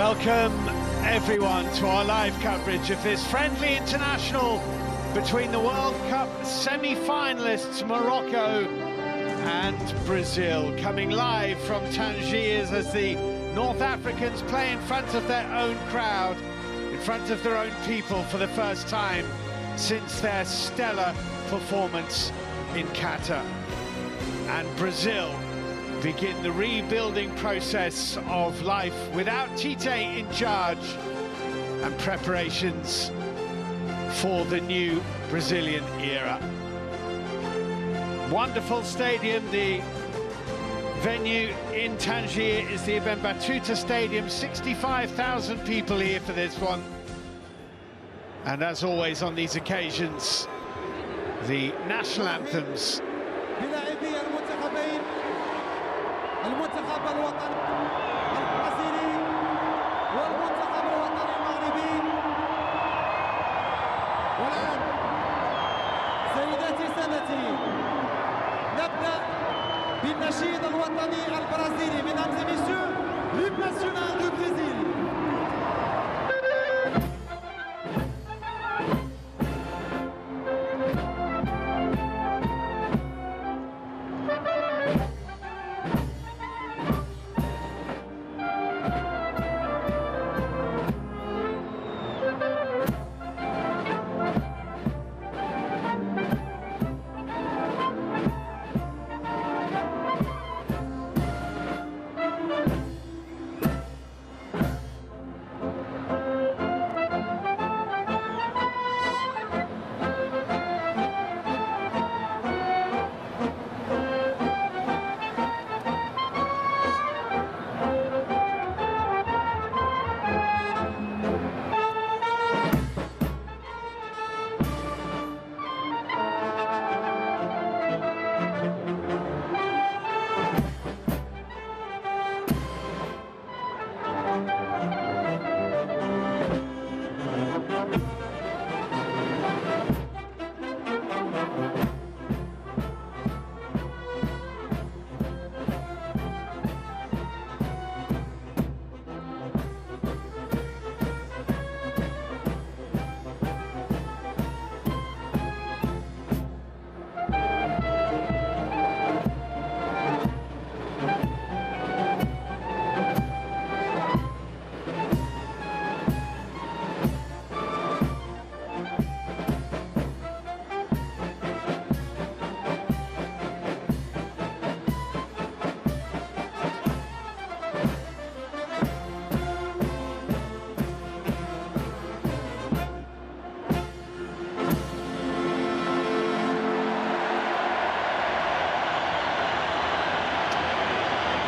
Welcome everyone to our live coverage of this friendly international between the World Cup semi-finalists Morocco and Brazil, coming live from Tangiers as the North Africans play in front of their own crowd, in front of their own people for the first time since their stellar performance in Qatar. And Brazil begin the rebuilding process of life without Tite in charge, and preparations for the new Brazilian era. Wonderful stadium. The venue in Tangier is the Ibn Battuta Stadium. 65,000 people here for this one. And as always on these occasions, the national anthems. المنتخب الوطني البرازيلي والمنتخب الوطني المغربي. والآن سيداتي سادتي نبدأ بالنشيد الوطني البرازيلي. Mesdames et messieurs, l'hymne national du Brésil.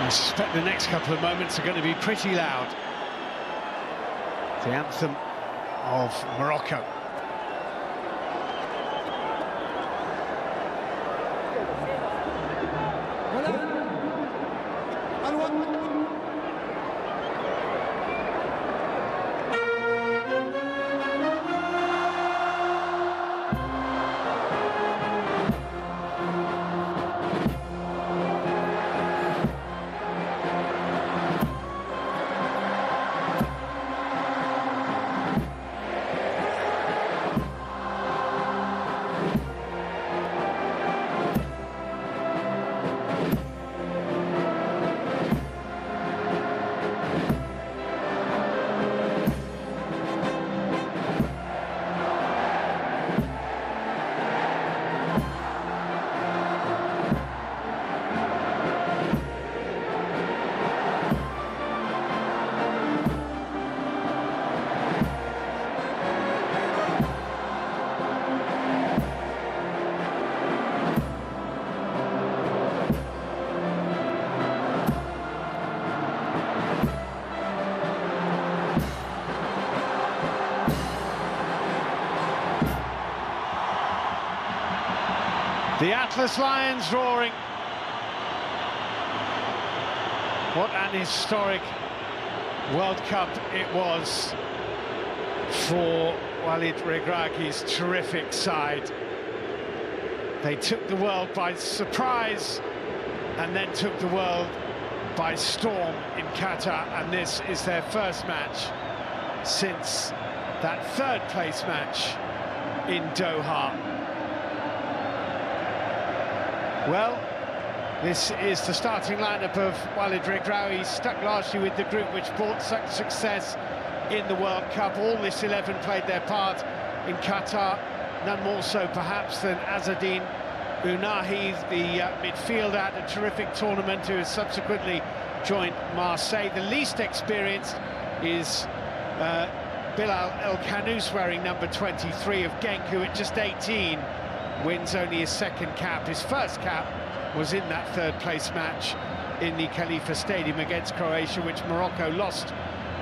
I suspect the next couple of moments are going to be pretty loud. The anthem of Morocco. The Atlas Lions roaring. What an historic World Cup it was for Walid Regragui's terrific side. They took the world by surprise and then took the world by storm in Qatar, and this is their first match since that third-place match in Doha. Well, this is the starting lineup of Walid Regraoui, stuck largely with the group which brought such success in the World Cup. All this 11 played their part in Qatar, none more so perhaps than Azzedine Ounahi, the midfielder, at a terrific tournament, who has subsequently joined Marseille. The least experienced is Bilal El Khanous, wearing number 23 of Genk, who at just 18 wins only his second cap. His first cap was in that third-place match in the Khalifa Stadium against Croatia, which Morocco lost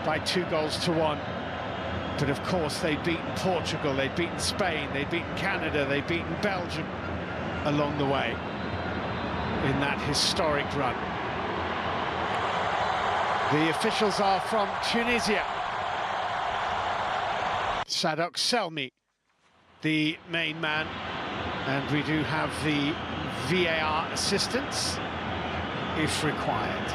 by 2-1. But of course they'd beaten Portugal, they'd beaten Spain, they'd beaten Canada, they'd beaten Belgium along the way in that historic run. The officials are from Tunisia. Sadok Selmi, the main man, and we do have the VAR assistance if required.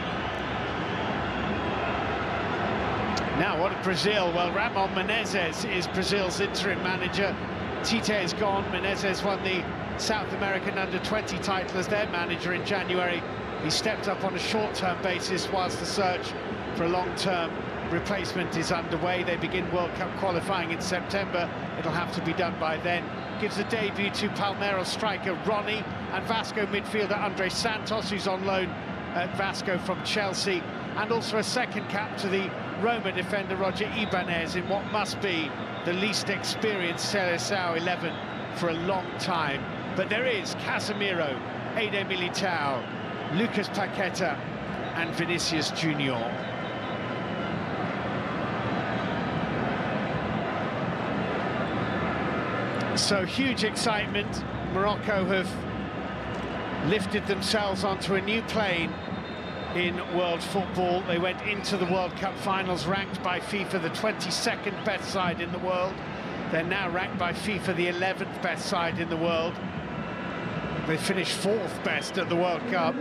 Now, what of Brazil? Well, Ramon Menezes is Brazil's interim manager. Tite is gone. Menezes won the South American Under-20 title as their manager in January. He stepped up on a short-term basis whilst the search for a long-term replacement is underway. They begin World Cup qualifying in September. It'll have to be done by then. Gives a debut to Palmeiras striker Ronnie and Vasco midfielder Andre Santos, who's on loan at Vasco from Chelsea, and also a second cap to the Roma defender Roger Ibanez in what must be the least experienced Seleção 11 for a long time. But there is Casemiro, Eder Militao, Lucas Paqueta and Vinicius Junior. So huge excitement. Morocco have lifted themselves onto a new plane in world football. They went into the World Cup finals ranked by FIFA the 22nd best side in the world. They're now ranked by FIFA the 11th best side in the world. They finished 4th best at the World Cup.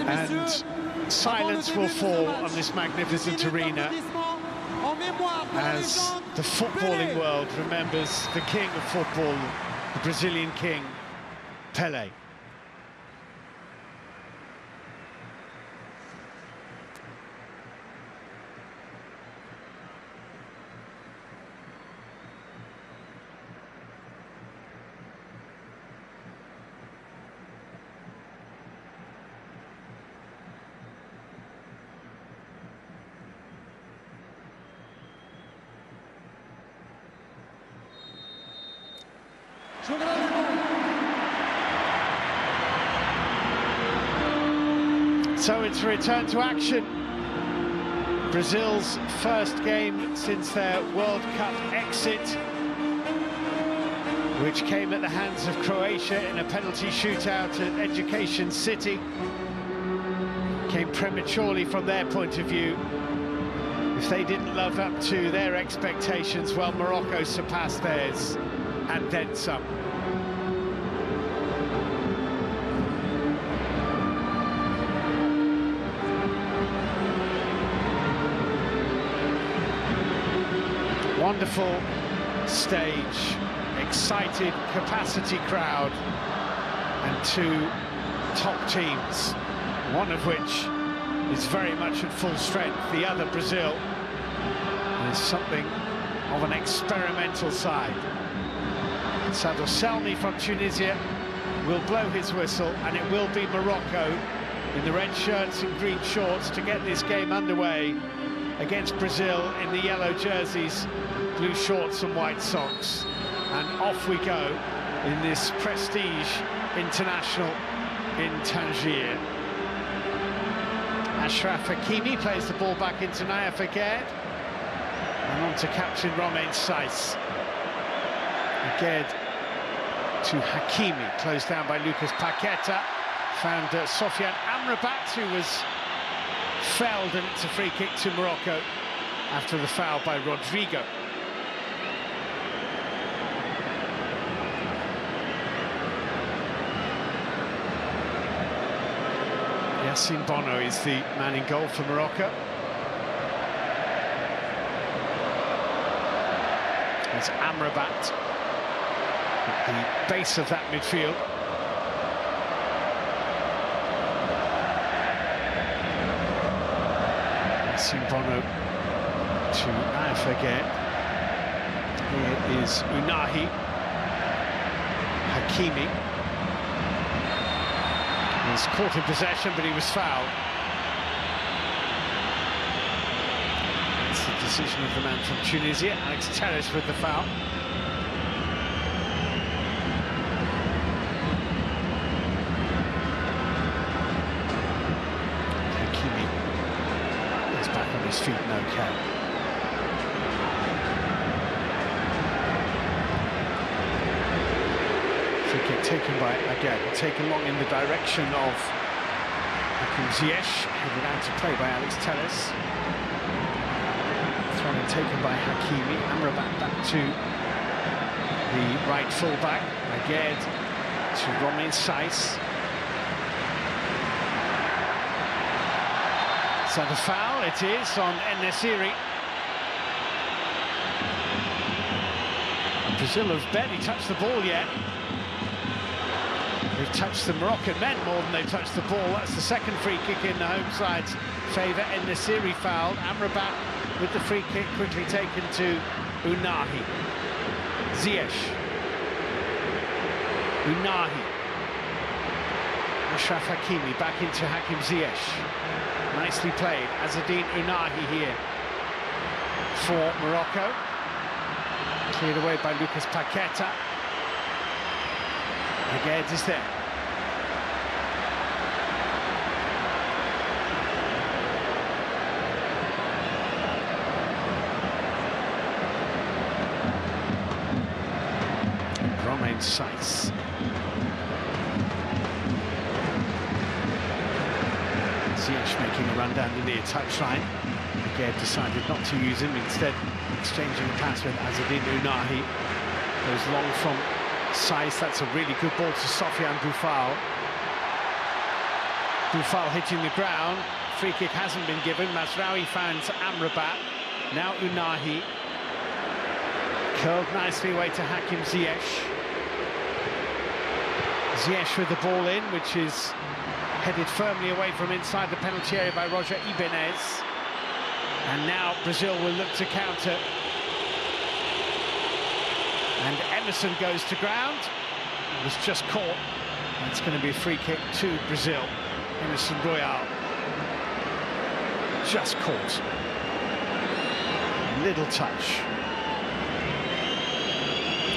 And silence will fall on this magnificent arena as the footballing world remembers the king of football, the Brazilian king, Pelé. So it's a return to action. Brazil's first game since their World Cup exit, which came at the hands of Croatia in a penalty shootout at Education City. Came prematurely from their point of view. If they didn't live up to their expectations, well, Morocco surpassed theirs and then some. Wonderful stage, excited capacity crowd, and two top teams, one of which is very much at full strength. The other, Brazil, is something of an experimental side. Sadok Selmi from Tunisia will blow his whistle, and it will be Morocco in the red shirts and green shorts to get this game underway against Brazil in the yellow jerseys, blue shorts and white socks. And off we go in this prestige international in Tangier. Achraf Hakimi plays the ball back into Naya Faghed, and on to captain Romain Saïss. Faghed to Hakimi, closed down by Lucas Paqueta, found Sofiane Amrabat, who was felled, and it's a free kick to Morocco after the foul by Rodrigo. Yassine Bono is the man in goal for Morocco. It's Amrabat at the base of that midfield. Yassine Bono to Afaghet. Here is Unahi. Hakimi was caught in possession, but he was fouled. It's the decision of the man from Tunisia, Alex Telles, with the foul. Hakimi is back on his feet, no cap. Free kick taken by, again, taken long in the direction of Hakim Ziyech, headed out to play by Alex Telles. Thrown in taken by Hakimi. Amrabat back to the right full-back. Again to Romain Saiss. So the foul, it is on En-Nesyri. Brazil have barely touched the ball yet. They've touched the Moroccan men more than they've touched the ball. That's the second free kick in the home side's favour. En-Nesyri fouled. Amrabat with the free kick quickly taken to Unahi. Ziyech. Unahi. Achraf Hakimi back into Hakim Ziyech. Nicely played. Azzedine Unahi here for Morocco. Cleared away by Lucas Paqueta. Aguerd is there. Romain Saiss. Ziyech making a run down the near touchline. Aguerd decided not to use him, instead exchanging a pass with Azzedine Unahi. Goes long from Saiss. That's a really good ball to Sofiane Boufal. Boufal hitting the ground. Free kick hasn't been given. Mazraoui found Amrabat. Now Unahi. Curled nicely away to Hakim Ziyech. Ziyech with the ball in, which is headed firmly away from inside the penalty area by Roger Ibanez. And now Brazil will look to counter. And Emerson goes to ground. Was just caught. It's going to be a free kick to Brazil. Emerson Royal. Just caught. Little touch.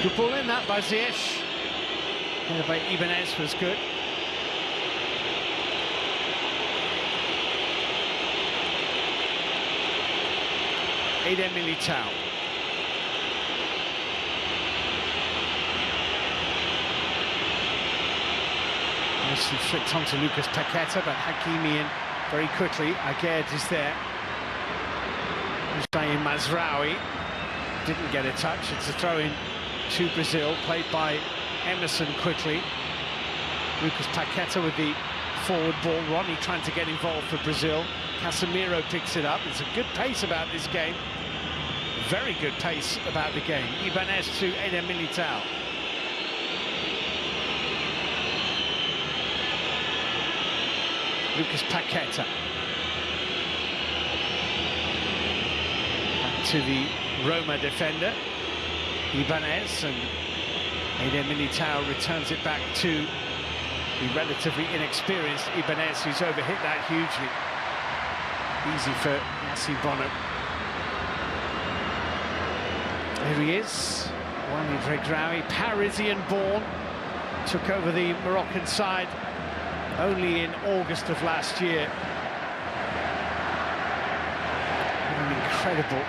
Good ball in that by Ziyech. Header by Ibanez was good. Eder Militao. Nicely flicked onto Lucas Paqueta, but Hakimi in very quickly. Aguerd is there. Hussein Mazraoui didn't get a touch. It's a throw-in to Brazil, played by Emerson quickly. Lucas Paqueta with the forward ball. Ronnie trying to get involved for Brazil. Casemiro picks it up. There's a good pace about this game. Very good pace about the game. Ibanez to Eder Militao. Lucas Paqueta. Back to the Roma defender, Ibanez, and Eder Militao returns it back to the relatively inexperienced Ibanez, who's overhit that hugely. Easy for Yassine Bono. Here he is, Walid Regraoui, Parisian-born, took over the Moroccan side only in August of last year. What an incredible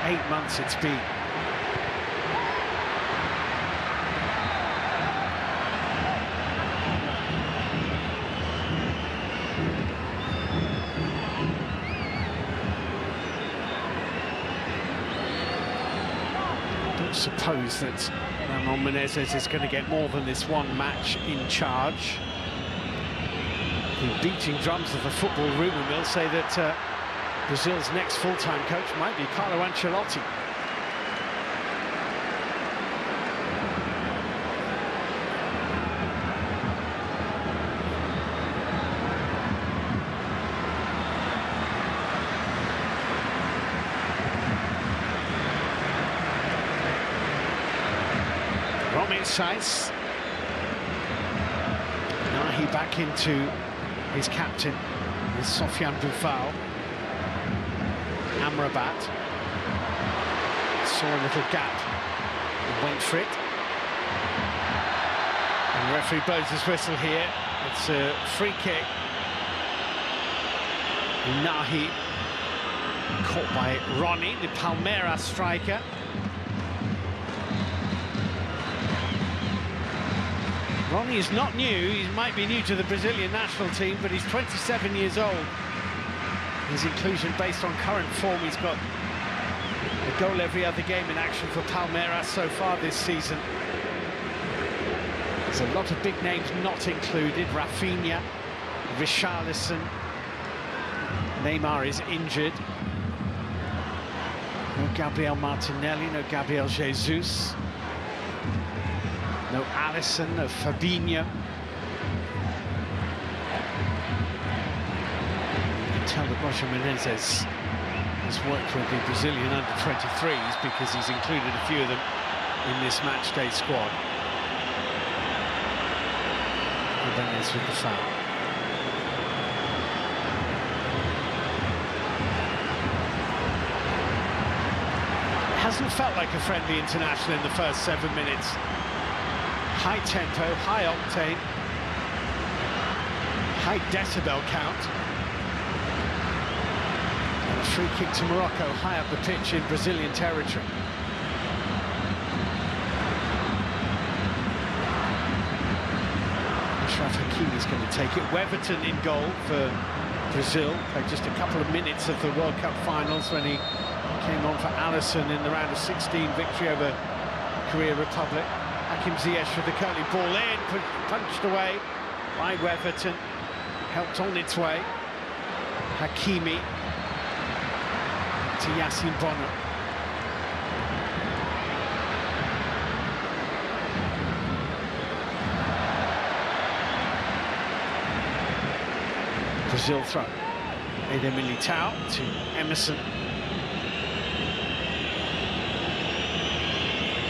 8 months it's been. I don't suppose that Ramon Menezes is going to get more than this one match in charge. The beating drums of the football rumour mill say that Brazil's next full-time coach might be Carlo Ancelotti. Size. Now he back into his captain, is Sofiane Boufal. Amrabat saw a little gap and went for it. And the referee blows his whistle here. It's a free kick. Nahi caught by Ronnie, the Palmeiras striker. Ronnie is not new, he might be new to the Brazilian national team, but he's 27 years old. His inclusion based on current form, he's got a goal every other game in action for Palmeiras so far this season. There's a lot of big names not included. Rafinha, Richarlison, Neymar is injured. No Gabriel Martinelli, no Gabriel Jesus. No Alisson, no Fabinho. You can tell that Roger Menezes has worked with the Brazilian under-23s because he's included a few of them in this matchday squad. Menezes with the foul. It hasn't felt like a friendly international in the first 7 minutes. High tempo, high octane, high decibel count. And a free kick to Morocco, high up the pitch in Brazilian territory. Achraf Hakimi is going to take it. Weverton in goal for Brazil. Played just a couple of minutes of the World Cup finals when he came on for Alisson in the round of 16 victory over Korea Republic. Hakim Ziyech with the curling ball in, punched away by Weverton, helped on its way. Hakimi to Yassine Bonner. Brazil throw. Eder Militao to Emerson.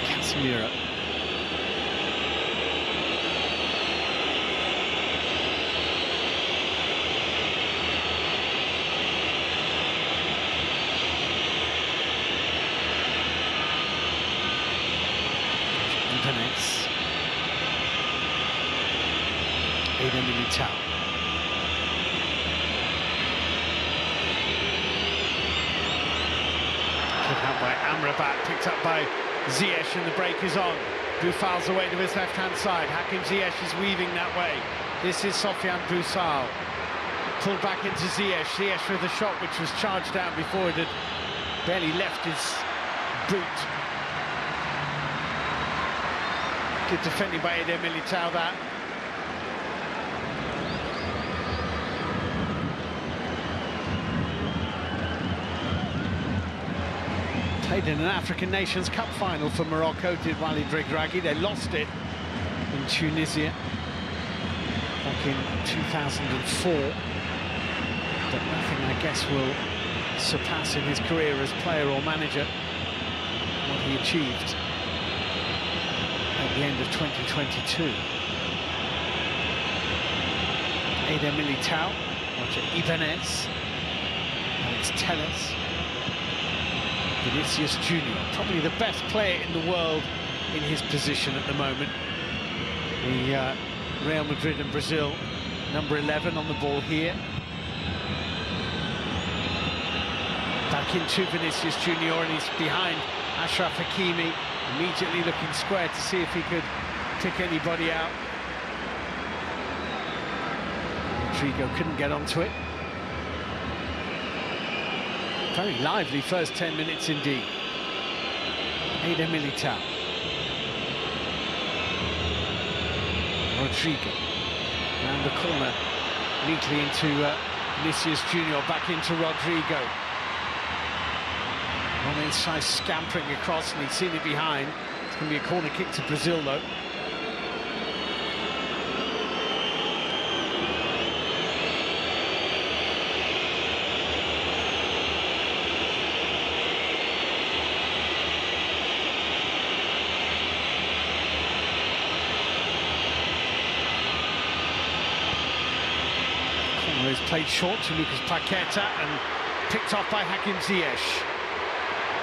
Casemiro. Eder Militao. Kick out by Amrabat, picked up by Ziyech, and the break is on. Boufal's away to his left-hand side. Hakim Ziyech is weaving that way. This is Sofiane Boufal. Pulled back into Ziyech. Ziyech with a shot which was charged down before it had barely left his boot. Good defending by Eder Militao, that. Played in an African Nations Cup final for Morocco, did Walid Regragui. They lost it in Tunisia back in 2004. But nothing, I guess, will surpass in his career as player or manager what he achieved at the end of 2022. Eder Militao, Roger Ibanez, Alex Telles, Vinicius Junior, probably the best player in the world in his position at the moment. The Real Madrid and Brazil, number 11 on the ball here. Back into Vinicius Junior, and he's behind Achraf Hakimi, immediately looking square to see if he could pick anybody out. Rodrigo couldn't get onto it. Very lively first 10 minutes indeed. Eder Militao. Rodrigo. Round the corner neatly into Vinicius Junior, back into Rodrigo. Romain Saiz scampering across, and he'd seen it behind. It's going to be a corner kick to Brazil, though. Is played short to Lucas Paqueta and picked off by Hakim Ziyech.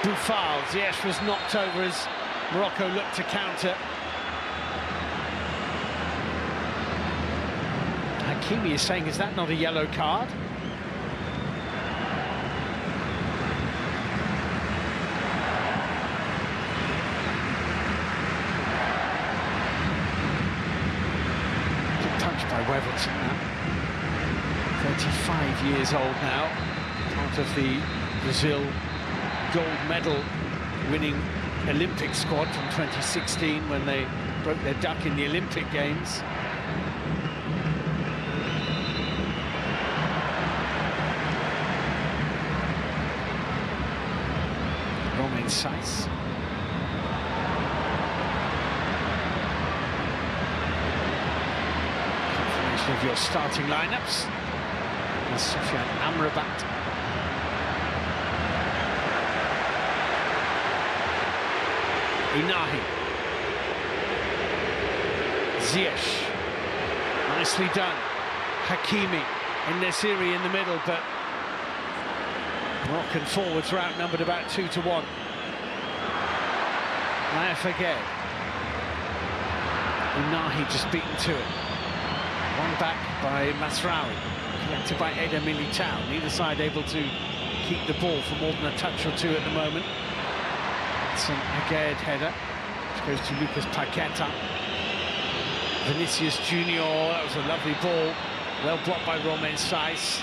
Boufal, Ziyech was knocked over as Morocco looked to counter. Hakimi is saying, is that not a yellow card? Good touch by Weverton now. 35 years old now, part of the Brazil gold medal winning Olympic squad from 2016 when they broke their duck in the Olympic Games. Romain Saiz. Confirmation of your starting lineups. Sofiane Amrabat. Inahi. Ziyech. Nicely done. Hakimi in Nesiri in the middle, but Moroccan forwards were outnumbered about 2-1. Naya Faged. Inahi just beaten to it. One back by Masraoui. Collected by Eder Militao. Neither side able to keep the ball for more than a touch or two at the moment. It's an Aged header, which goes to Lucas Paqueta. Vinicius Junior, that was a lovely ball. Well blocked by Romain Saiz.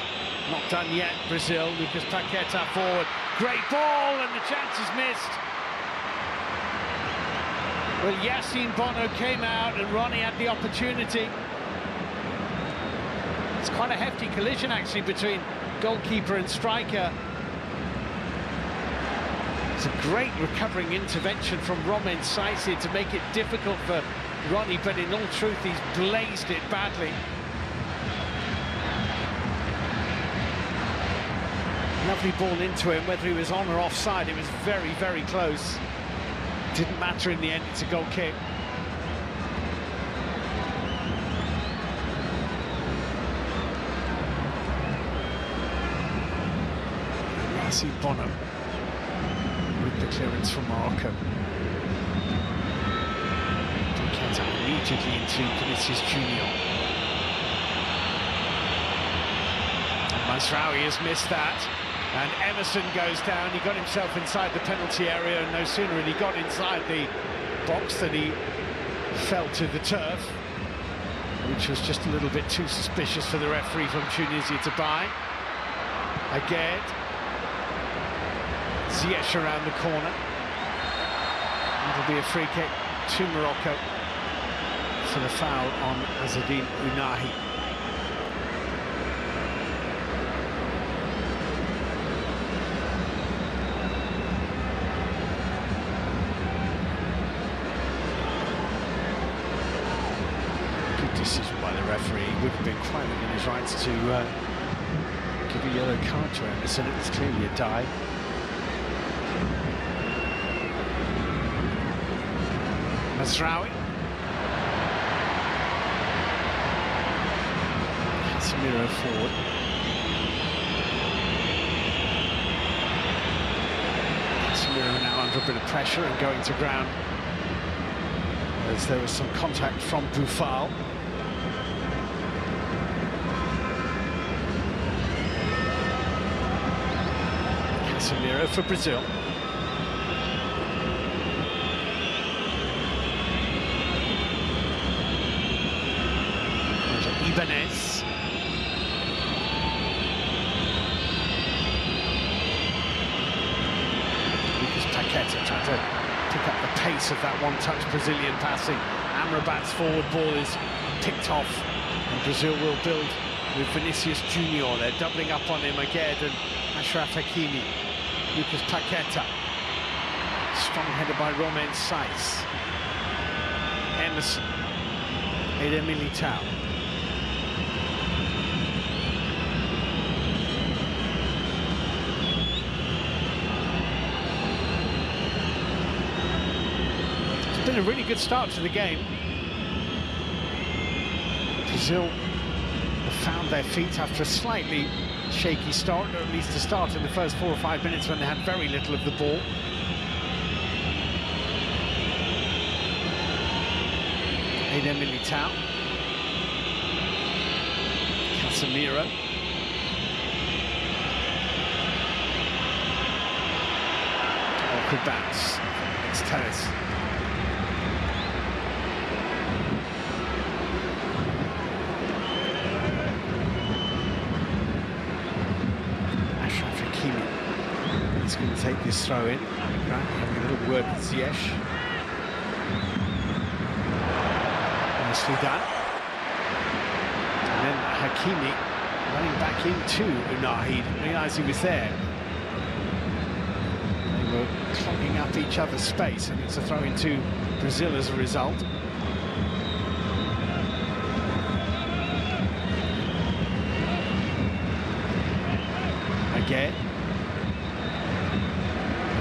Not done yet, Brazil. Lucas Paqueta forward. Great ball, and the chance is missed. Well, Yassine Bono came out, and Ronnie had the opportunity. It's quite a hefty collision, actually, between goalkeeper and striker. It's a great recovering intervention from Romain Saiz here to make it difficult for Ronnie, but in all truth, he's blazed it badly. Lovely ball into him, whether he was on or offside, it was very, very close. Didn't matter in the end, it's a goal kick. Yassine Bono with the clearance from Morocco. Paqueta immediately into Vinicius Junior. Masraoui has missed that, and Emerson goes down. He got himself inside the penalty area, and no sooner had he got inside the box than he fell to the turf, which was just a little bit too suspicious for the referee from Tunisia to buy. Aged. Ziyech around the corner. That'll be a free kick to Morocco for the foul on Azzedine Ounahi. Good decision by the referee. He would have been quite within his rights to give a yellow card to Emerson. It was clearly a dive. Masraoui. Casemiro forward. Casemiro now under a bit of pressure and going to ground as there was some contact from Boufal. Casemiro for Brazil. Ibanez. Lucas Paqueta trying to pick up the pace of that one-touch Brazilian passing. Amrabat's forward ball is picked off, and Brazil will build with Vinicius Junior. They're doubling up on him again, and Achraf Hakimi, Lucas Paqueta. Strong header by Romain Saiz. Emerson, Eder Militao. It's been a really good start to the game. Brazil have found their feet after a slightly shaky start, or at least a start in the first 4 or 5 minutes when they had very little of the ball. Eder Militao, Casemiro, awkward bounce, it's Telles. Achraf Hakimi, he's going to take this throw in, having a little word with Ziyech. Nicely done. And then Hakimi running back into Unai, didn't realise he was there. They were clogging up each other's space, and it's a throw into Brazil as a result. Again.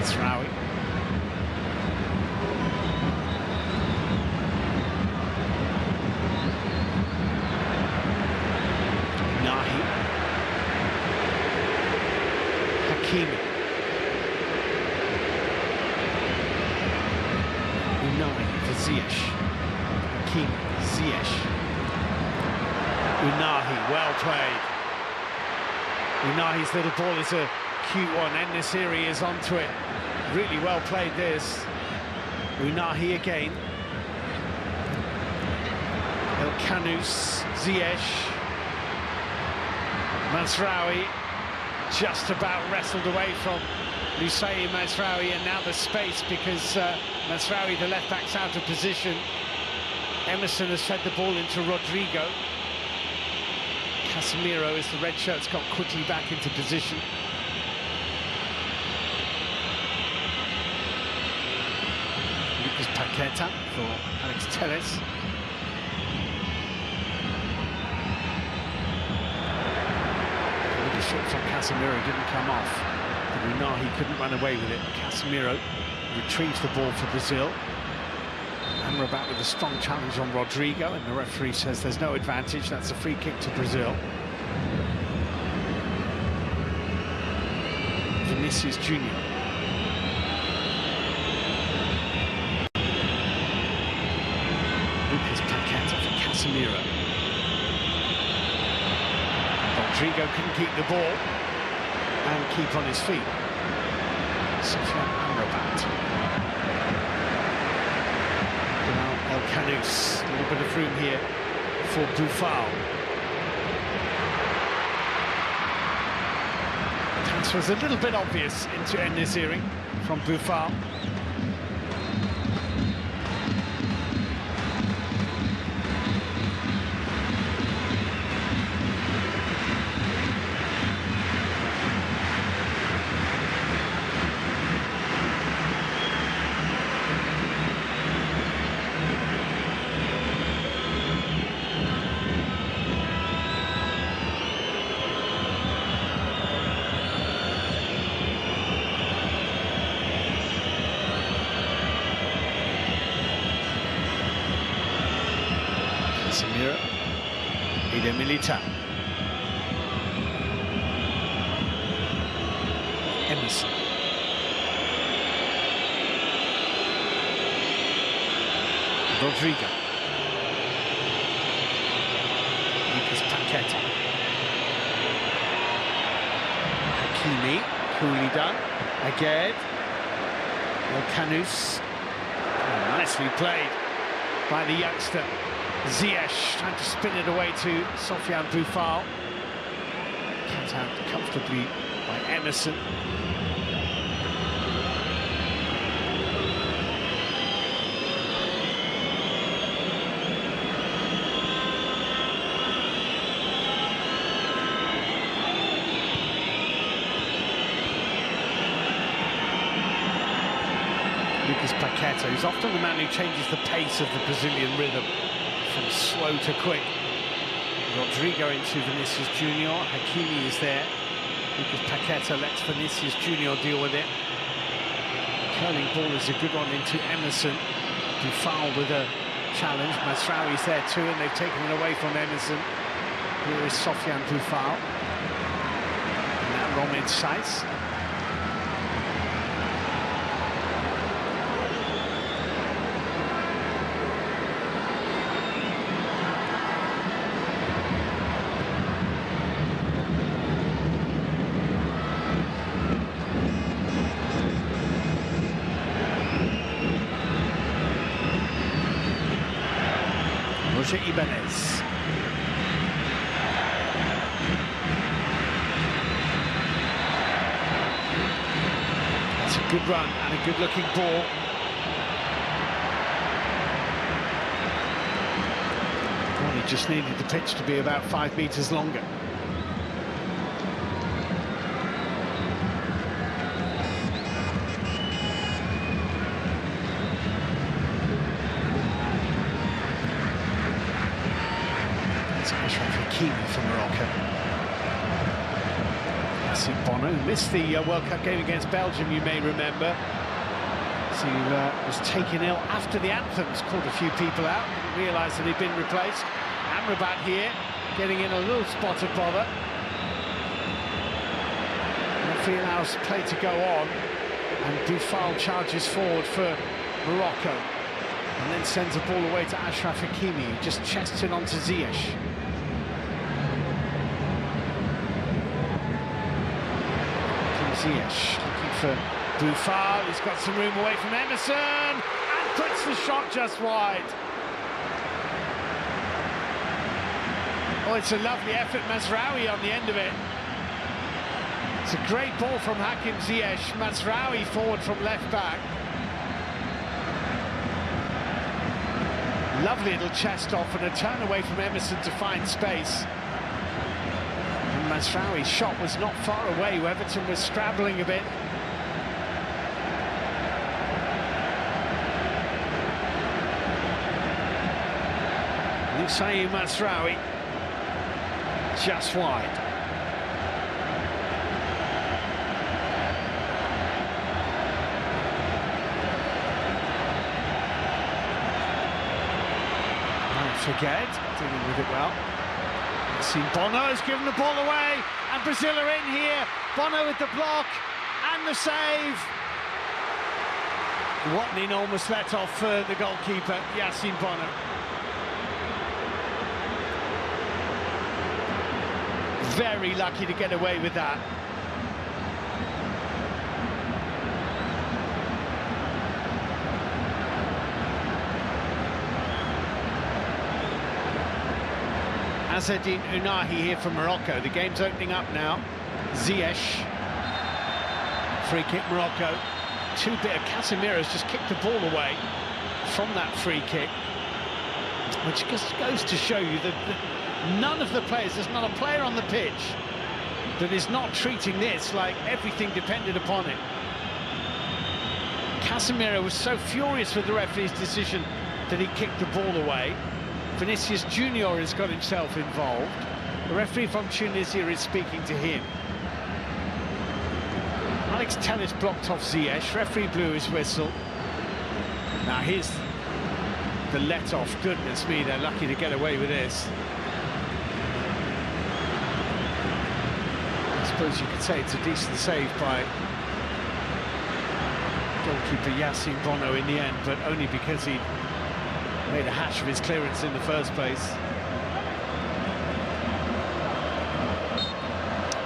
Mazraoui. Hakimi. Unai for Ziyech. Hakimi, Ziyech. Unai, well played. Unai's little ball is a cute one. En-Nesyri is onto it. Really well played this. Unai again. El Khanous, Ziyech. Mazraoui just about wrestled away from Lucey Mazraoui, and now the space because Mazraoui, the left back's out of position. Emerson has fed the ball into Rodrigo. Casemiro, as the red shirts, got quickly back into position. Lucas Paqueta for Alex Telles. Shot from Casemiro didn't come off, but Unai couldn't run away with it. Casemiro retrieves the ball for Brazil. Amrabat with a strong challenge on Rodrigo, and the referee says there's no advantage. That's a free kick to Brazil. Vinicius Junior. Lucas Paqueta for Casemiro. Rodrigo couldn't keep the ball and keep on his feet. Sofiane Amrabat. Now El Khanous, a little bit of room here for Boufal. The transfer was a little bit obvious into En-Nesyri from Boufal. Casemiro, Eder Militao, Emerson, Rodrigo, Lucas Paqueta, Hakimi, coolly done, again, El Khanous, nicely played by the youngster. Ziyech trying to spin it away to Sofiane Boufal. Cut out comfortably by Emerson. is Paqueta, who's often the man who changes the pace of the Brazilian rhythm from slow to quick. Rodrigo into Vinicius Junior. Hakimi is there because Paqueta lets Vinicius Junior deal with it. Curling ball is a good one into Emerson. Dufal with a challenge. Masraoui's there too, and they've taken it away from Emerson. Here is Sofiane Dufal. And now Romain Saiz. Ibanez. That's a good run and a good-looking ball. Well, he just needed the pitch to be about 5 meters longer. Hakimi for Morocco. Yassine Bono missed the World Cup game against Belgium, you may remember. So he was taken ill after the anthems, caught a few people out, didn't realise that he'd been replaced. Amrabat here, getting in a little spot of bother. Referee allows play to go on, and Dufal charges forward for Morocco, and then sends the ball away to Achraf Hakimi, who just chests it onto Ziyech. Ziyech looking for Dufal, he's got some room away from Emerson, and puts the shot just wide. Oh, it's a lovely effort, Masraoui on the end of it. It's a great ball from Hakim Ziyech, Masraoui forward from left back. Lovely little chest off and a turn away from Emerson to find space. Masraoui's shot was not far away. Everton was scrabbling a bit. Noussair Masraoui just wide. Don't forget, dealing with it well. Bono has given the ball away, and Brazil are in here. Bono with the block and the save. What an enormous let-off for the goalkeeper, Yassine Bono. Very lucky to get away with that. Azzedine Ounahi here from Morocco. The game's opening up now. Ziyech. Free kick, Morocco. Casemiro's just kicked the ball away from that free kick, which just goes to show you that none of the players, there's not a player on the pitch that is not treating this like everything depended upon it. Casemiro was so furious with the referee's decision that he kicked the ball away. Vinicius Junior has got himself involved. The referee from Tunisia is speaking to him. Alex Telles blocked off Ziyech. Referee blew his whistle. Now here's the let-off. Goodness me, they're lucky to get away with this. I suppose you could say it's a decent save by goalkeeper Yassine Bono in the end, but only because he made a hash of his clearance in the first place.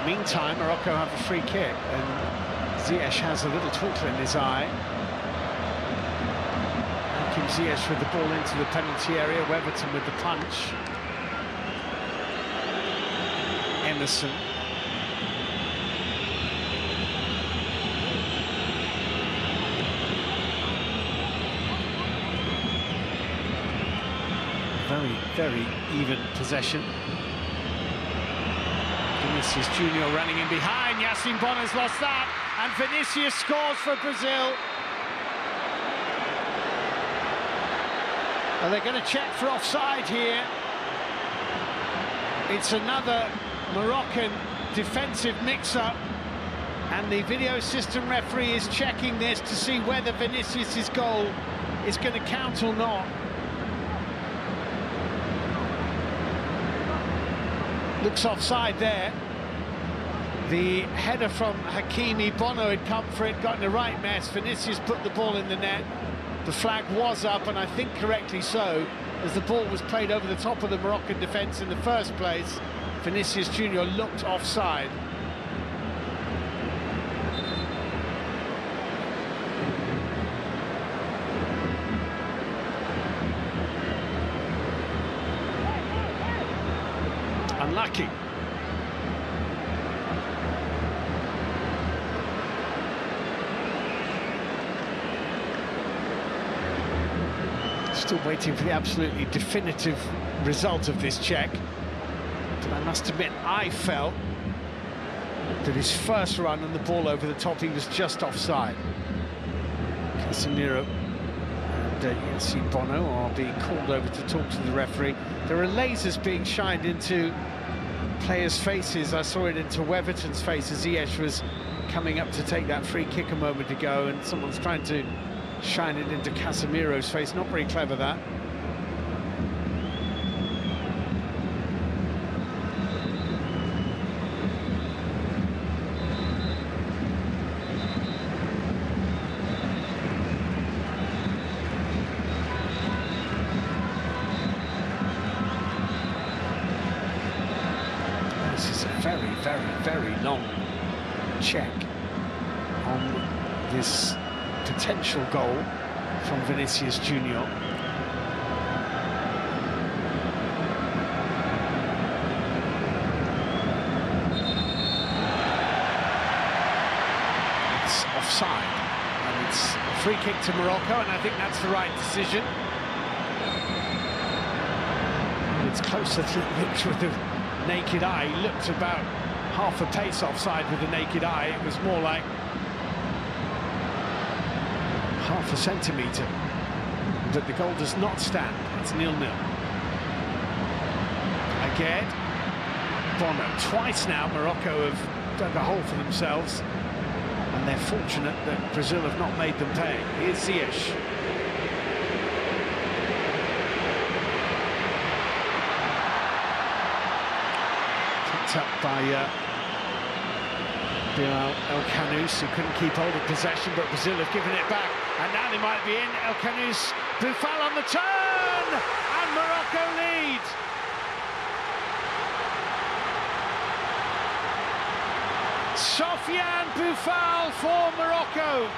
Meantime, Morocco have a free kick, and Ziyech has a little twinkle in his eye. Hakim Ziyech with the ball into the penalty area, Everton with the punch. Emerson. Very, very even possession. Vinicius Junior running in behind. Yassine Bono's lost that, and Vinicius scores for Brazil. Well, they're going to check for offside here. It's another Moroccan defensive mix-up, and the video assistant referee is checking this to see whether Vinicius' goal is going to count or not. Looks offside there. The header from Hakimi, Bono had come for it, got in the right mess. Vinicius put the ball in the net. The flag was up, and I think correctly so, as the ball was played over the top of the Moroccan defence in the first place. Vinicius Junior looked offside. Unlucky. Still waiting for the absolutely definitive result of this check. But I must admit, I felt that his first run on the ball over the top, he was just offside. Casemiro and you see Bono are being called over to talk to the referee. There are lasers being shined into players' faces. I saw it into Weverton's face as Ziyech was coming up to take that free kick a moment ago, and someone's trying to shine it into Casemiro's face. Not very clever, that. This is a very, very, very long check on this potential goal from Vinicius Junior. It's offside, and it's a free kick to Morocco, and I think that's the right decision. It's closer than it looks with the naked eye. He looked about half a pace offside with the naked eye. It was more like half a centimetre, but the goal does not stand. It's 0-0. Again, Bono. Twice now Morocco have dug a hole for themselves, and they're fortunate that Brazil have not made them pay. Here's Ziyech. Picked up by El Khanous, who couldn't keep hold of possession, but Brazil have given it back, and now they might be in. El Khanous, Boufal on the turn, and Morocco lead. Sofiane Boufal for Morocco.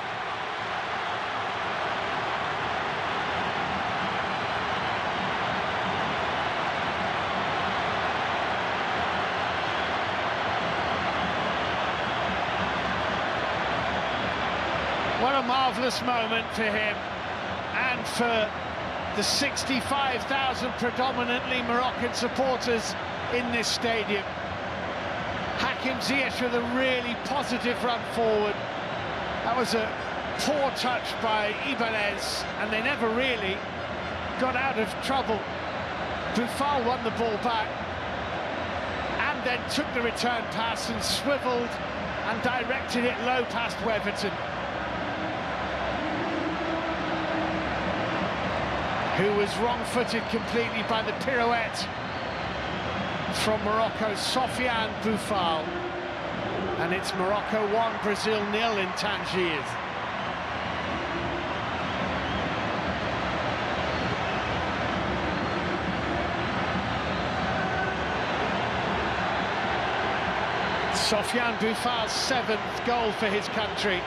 What a marvellous moment for him, and for the 65,000 predominantly Moroccan supporters in this stadium. Hakim Ziyech with a really positive run forward. That was a poor touch by Ibanez, and they never really got out of trouble. Boufal won the ball back, and then took the return pass and swivelled and directed it low past Weverton, who was wrong-footed completely by the pirouette from Morocco's Sofiane Boufal. And it's Morocco 1, Brazil 0 in Tangiers. Sofiane Boufal's 7th goal for his country.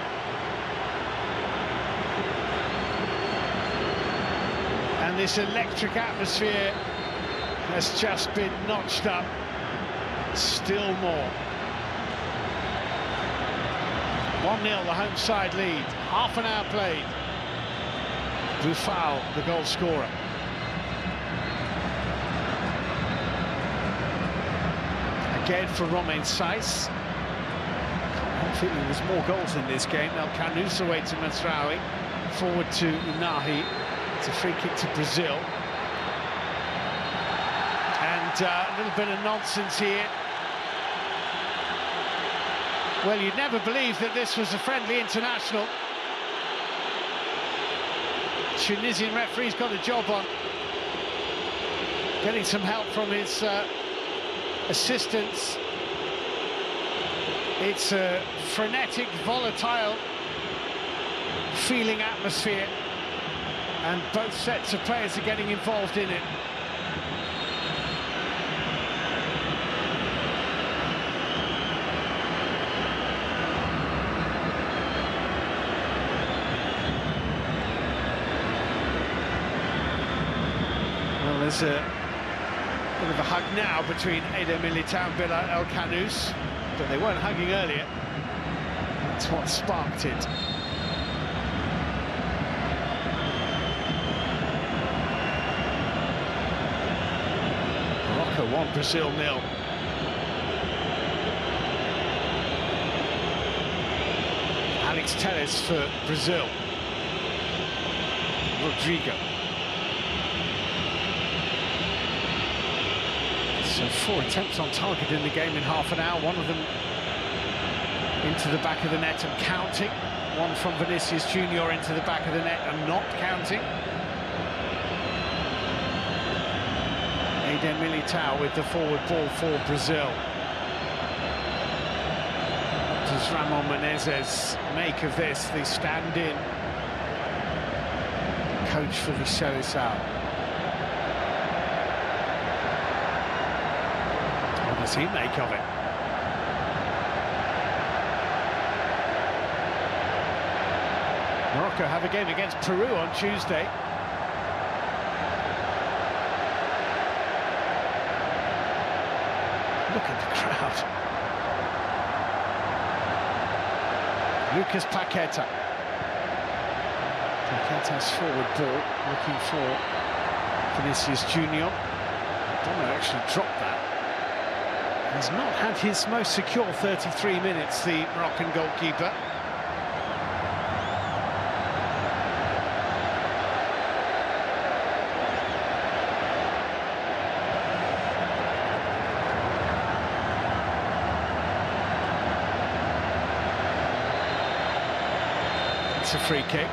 And this electric atmosphere has just been notched up still more. 1-0, the home side lead. Half an hour played. Boufal, the goal scorer. Again for Romain Saiss. I'm feeling there's more goals in this game. El Khanous away to Masraoui. Forward to Unahi. It's a free kick to Brazil. And a little bit of nonsense here. Well, you'd never believe that this was a friendly international. Tunisian referee's got a job on. Getting some help from his assistants. It's a frenetic, volatile feeling atmosphere, and both sets of players are getting involved in it. Well, there's a bit of a hug now between Eder Militao and Bilal El Khanous, but they weren't hugging earlier. That's what sparked it. Morocco 1, Brazil 0. Alex Telles for Brazil. Rodrigo. So 4 attempts on target in the game in half an hour, one of them into the back of the net and counting. One from Vinicius Junior into the back of the net and not counting. Eder Militao with the forward ball for Brazil. What does Ramon Menezes make of this, the stand-in coach for the Seleção? What does he make of it? Morocco have a game against Peru on Tuesday. Look at the crowd. Lucas Paqueta. Paqueta's forward ball, looking for Vinicius Junior. Bono actually dropped that. He's not had his most secure 33 minutes, the Moroccan goalkeeper. It's a free kick.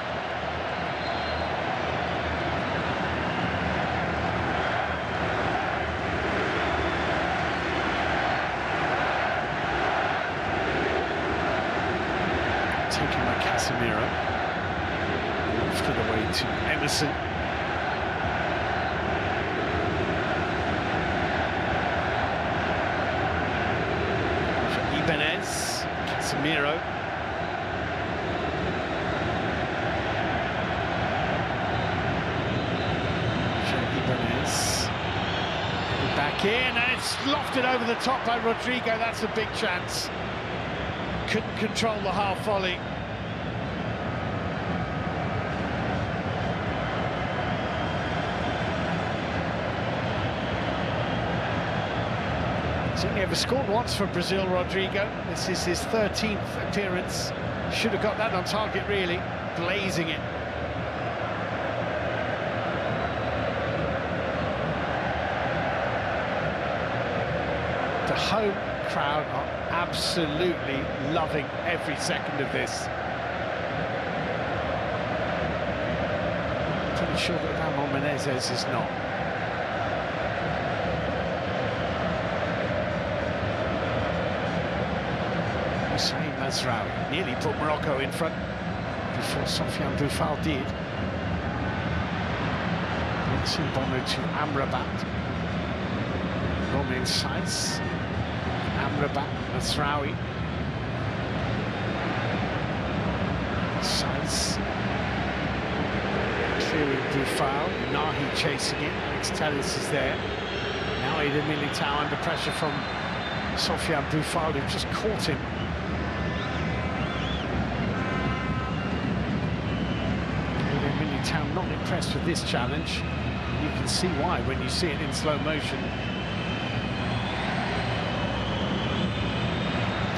Taken by Casemiro. Lifted away to Emerson. For Ibanez. Casemiro. Back in, and it's lofted over the top by Rodrigo. That's a big chance. Couldn't control the half volley. He's only ever scored once for Brazil, Rodrigo. This is his 13th appearance. Should have got that on target, really. Blazing it. The home crowd are absolutely loving every second of this. Pretty sure that Ramon Menezes is not. Hussein Mazraoui nearly put Morocco in front before Sofiane Boufal did. Mixing Bono to Amrabat. Romain Saïss. Amrabat, Mazraoui. Saïss. Clearing Boufal. Nahi chasing it. Alex Telles is there. Now Eder Militao under pressure from Sofiane Boufal, who just caught him. Eder Militao not impressed with this challenge. You can see why when you see it in slow motion.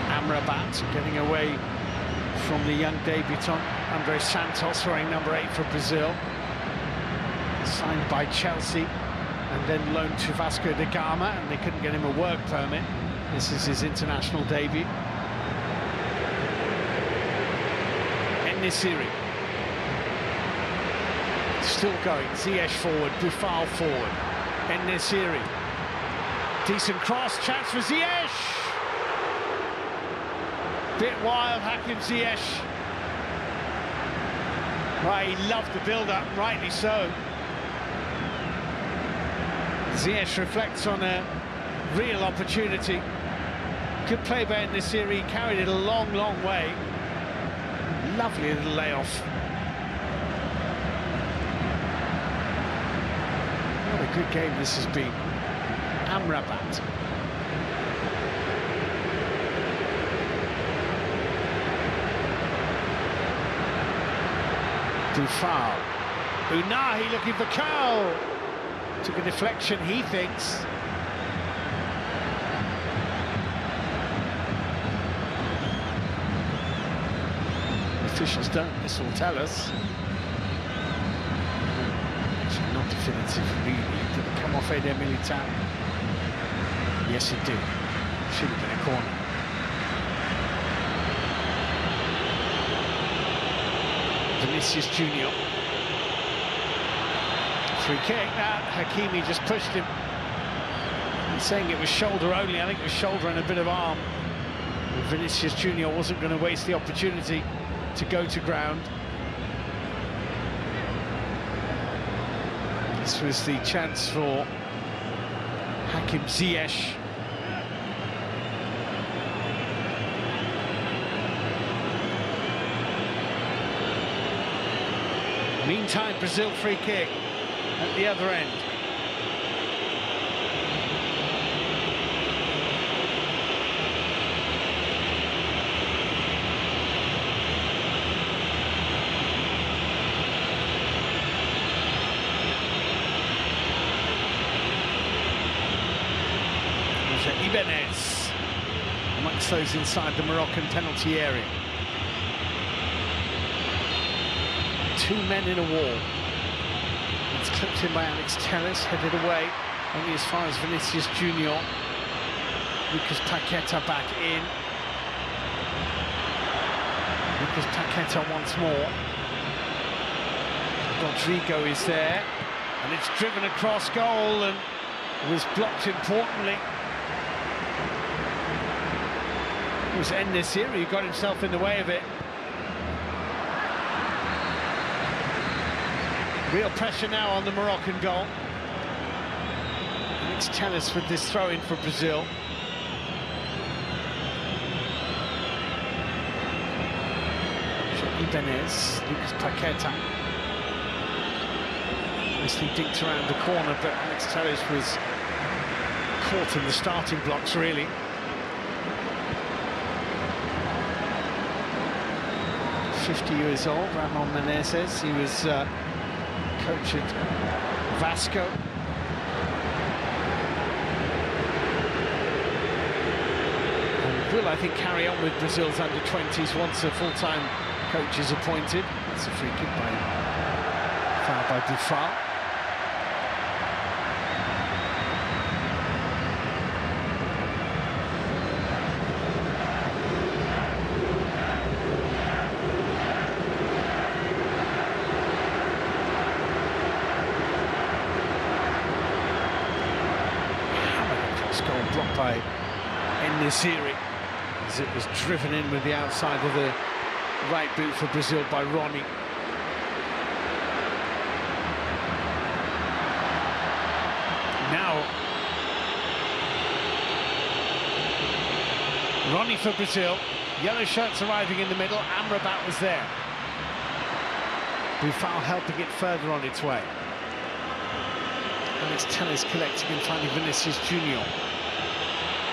Amrabat getting away from the young debutant André Santos, wearing number 8 for Brazil, signed by Chelsea and then loaned to Vasco da Gama, and they couldn't get him a work permit. This is his international debut. En-Nesyri. Still going, Ziyech forward, Boufal forward. En-Nesyri. Decent cross, chance for Ziyech! Bit wild, Hakim Ziyech. Right, he loved the build-up, rightly so. Ziyech reflects on a real opportunity. Good play by En-Nesyri, carried it a long, long way. Lovely little layoff. What a good game this has been. Amrabat. Boufal. Unahi looking for curl. Took a deflection, he thinks. Officials don't, this will tell us. Actually, not definitive, really. Did it come off Eder Militao? Yes, it did. Should have been a corner. Vinicius Junior. Free kick. Hakimi just pushed him. He's saying it was shoulder only. I think it was shoulder and a bit of arm. And Vinicius Junior wasn't going to waste the opportunity to go to ground. This was the chance for Hakim Ziyech. Meantime, Brazil free kick at the other end. Ibanez amongst those inside the Moroccan penalty area. Two men in a wall. It's clipped in by Alex Telles, headed away only as far as Vinicius Junior. Lucas Paqueta back in. Lucas Paqueta once more. Rodrigo is there, and it's driven across goal and was blocked importantly. It was En-Nesyri who got himself in the way of it. Real pressure now on the Moroccan goal. And it's Telles with this throw-in for Brazil. Ibanez, Lucas Paqueta. Nicely dinked around the corner, but Alex Telles was caught in the starting blocks, really. $50 old, Ramon Menezes. He was coach at Vasco. And will, I think, carry on with Brazil's under-20s once a full-time coach is appointed. That's a free kick foul by Boufal. Goal blocked by En-Nesyri as it was driven in with the outside of the right boot for Brazil by Ronnie. Now Ronnie for Brazil, yellow shirts arriving in the middle. Amrabat was there. Boufal helping it further on its way. Alex Telles collecting and finding Vinicius Junior.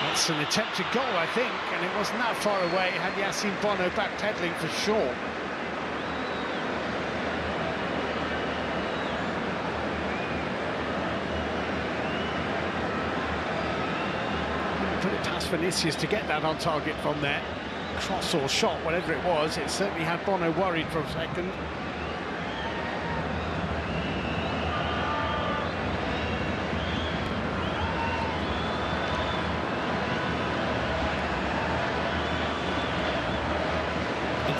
That's an attempted goal, I think, and it wasn't that far away. It had Yassine Bono backpedaling for sure. Put it past Vinicius to get that on target from there. Cross or shot, whatever it was, it certainly had Bono worried for a second.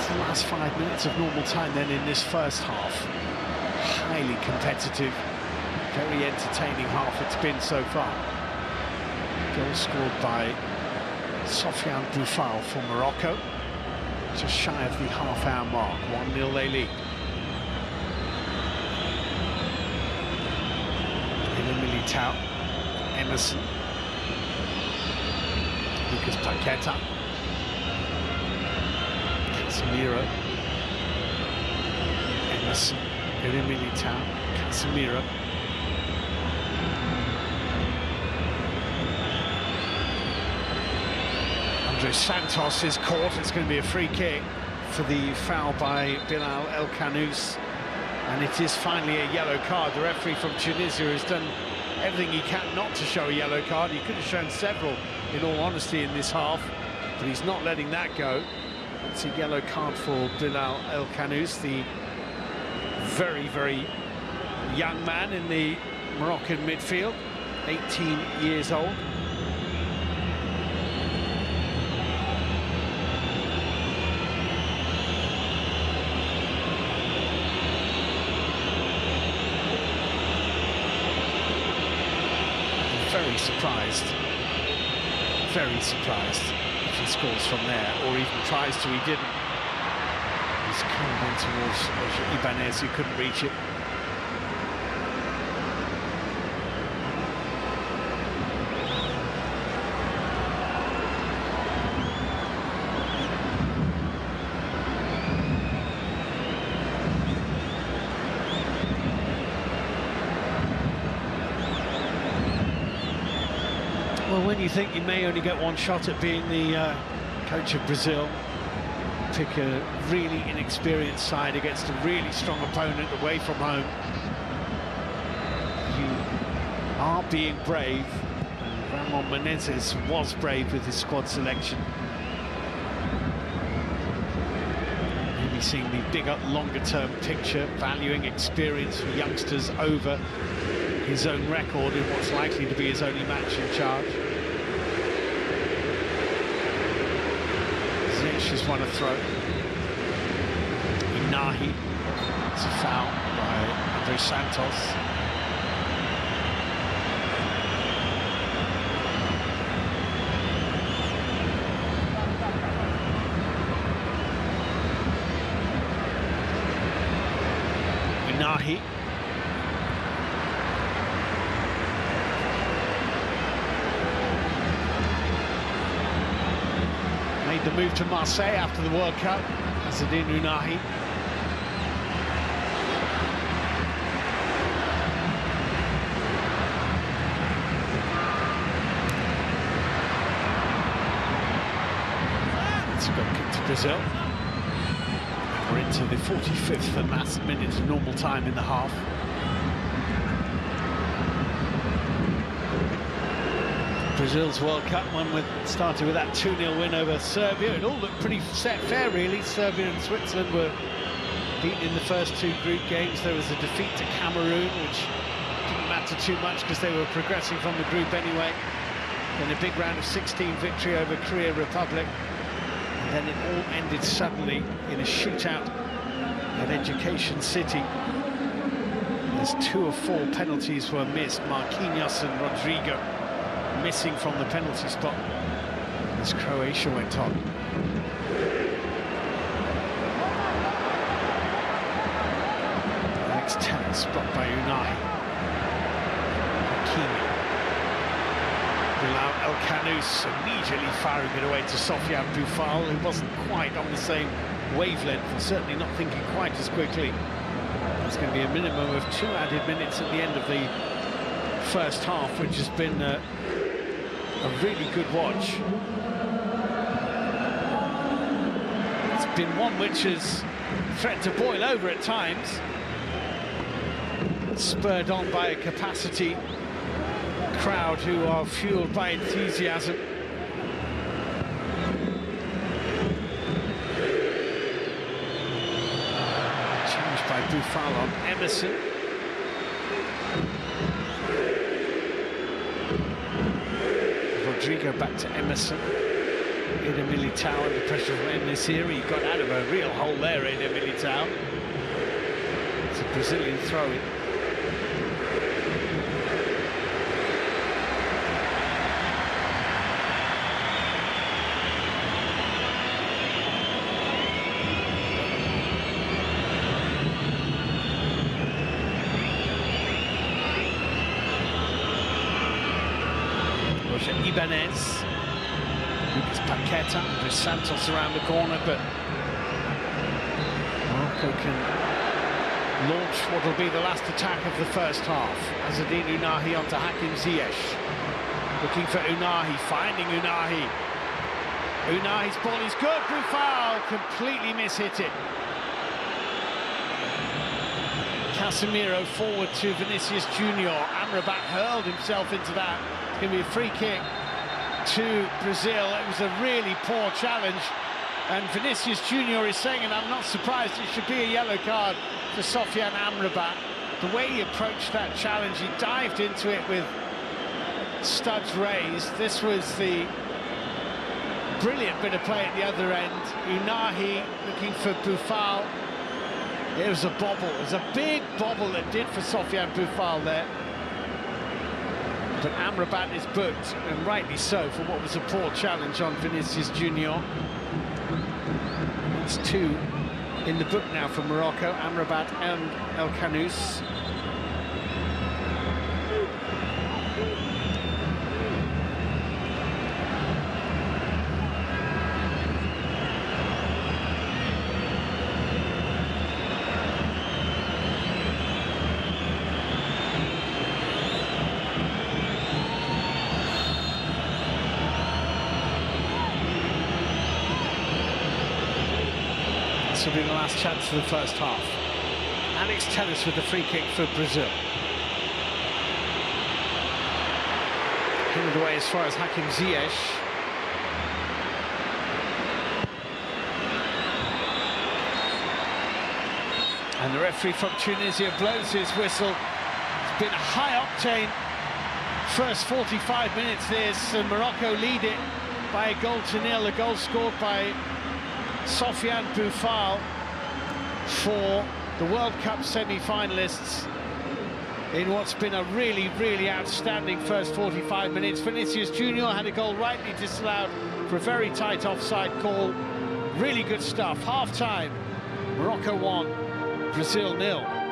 the last 5 minutes of normal time then in this first half. Highly competitive, very entertaining half it's been so far. Goal scored by Sofiane Boufal for Morocco, just shy of the half-hour mark. 1-0 they lead. Militao, Emerson, Lucas Paqueta, Casemiro, Emerson, Militao, Casemiro. Andre Santos is caught. It's going to be a free kick for the foul by Bilal El Khanous, and it is finally a yellow card. The referee from Tunisia has done everything he can not to show a yellow card. He could have shown several, in all honesty, in this half, but he's not letting that go. It's a yellow card for Bilal El Khanous, the very, very young man in the Moroccan midfield, 18 years old. Very surprised if he scores from there, or even tries to. He didn't. He's coming in towards Ibanez, who couldn't reach it. Well, when you think you may only get one shot at being the coach of Brazil, pick a really inexperienced side against a really strong opponent away from home, you are being brave. And Ramon Menezes was brave with his squad selection. Maybe seeing the bigger, longer-term picture, valuing experience for youngsters over his own record in what's likely to be his only match in charge. Ziyech has won a throw. Inahi, it's a foul by Andre Santos. Inahi. The move to Marseille after the World Cup, Azzedine Ounahi. It's a good kick to Brazil. We're into the 45th and last minute of normal time in the half. Brazil's World Cup one started with that 2-0 win over Serbia. It all looked pretty set fair, really. Serbia and Switzerland were beaten in the first two group games. There was a defeat to Cameroon, which didn't matter too much because they were progressing from the group anyway. Then a big round of 16 victory over Korea Republic. And then it all ended suddenly in a shootout at Education City. As 2 of 4 penalties were missed. Marquinhos and Rodrigo missing from the penalty spot as Croatia went on. Next tennis blocked by Unai. Hakimi. Bilal El Khanous immediately firing it away to Sofiane Boufal, who wasn't quite on the same wavelength and certainly not thinking quite as quickly. There's going to be a minimum of 2 added minutes at the end of the first half, which has been a really good watch. It's been one which has threatened to boil over at times, spurred on by a capacity crowd who are fueled by enthusiasm. Changed by Boufal on Emerson. Rodrigo back to Emerson. Eder Militao under pressure from En-Nesyri. He got out of a real hole there, Eder Militao. It's a Brazilian throw-in. Ibanez, Lucas Paqueta, Dos Santos around the corner, but Morocco can launch what will be the last attack of the first half. Azzedine Ounahi onto Hakim Ziyech, looking for Ounahi, finding Ounahi. Ounahi's ball is good, Boufal completely mishit it. Casemiro forward to Vinicius Junior. Amrabat hurled himself into that. It's going to be a free kick to Brazil. It was a really poor challenge, and Vinicius Junior is saying, and I'm not surprised, it should be a yellow card for Sofiane Amrabat. The way he approached that challenge, he dived into it with studs raised. This was the brilliant bit of play at the other end. Ounahi looking for Boufal. It was a bobble. It was a big bobble that did for Sofiane Boufal there. But Amrabat is booked, and rightly so, for what was a poor challenge on Vinicius Junior. It's two in the book now for Morocco, Amrabat and El Khanous. This will be the last chance of the first half. Alex Telles with the free kick for Brazil. Handed away as far as Hakim Ziyech. And the referee from Tunisia blows his whistle. It's been a high-octane first 45 minutes this, and Morocco lead it by 1-0. A goal scored by Sofiane Boufal for the World Cup semi-finalists in what's been a really, really outstanding first 45 minutes. Vinicius Junior had a goal rightly disallowed for a very tight offside call. Really good stuff. Half-time, Morocco 1, Brazil 0.